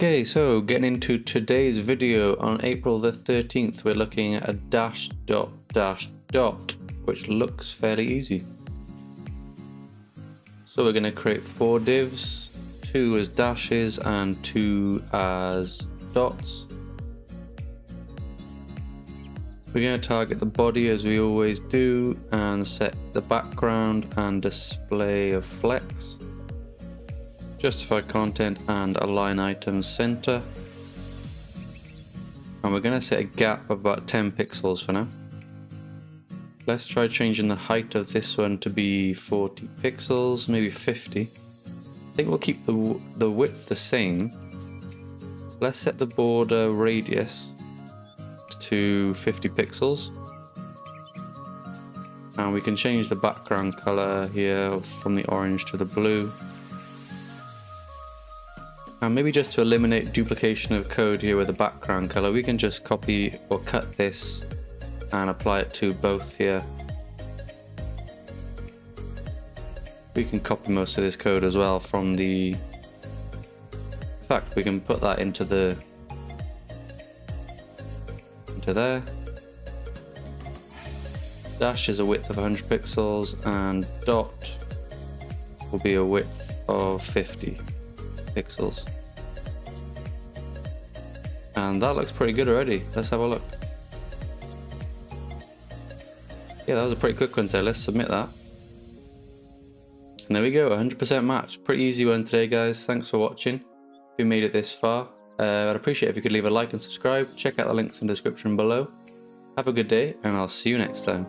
Okay, so getting into today's video, on April the 13th, we're looking at a dash dot dash dot, which looks fairly easy. So we're going to create 4 divs, 2 as dashes and 2 as dots. We're going to target the body as we always do and set the background and display of flex. Justify content and align items center. And we're going to set a gap of about 10 pixels for now. Let's try changing the height of this one to be 40 pixels, maybe 50. I think we'll keep the width the same. Let's set the border radius to 50 pixels. And we can change the background color here from the orange to the blue. And maybe just to eliminate duplication of code here with the background color, we can just copy or cut this and apply it to both here. We can copy most of this code as well from the... In fact, we can put that into there. Dash is a width of 100 pixels and dot will be a width of 50 pixels. And that looks pretty good already. Let's have a look. Yeah, that was a pretty quick one there. Let's submit that. And there we go, 100% match. Pretty easy one today, guys. Thanks for watching. If you made it this far, I'd appreciate it if you could leave a like and subscribe. Check out the links in the description below. Have a good day, and I'll see you next time.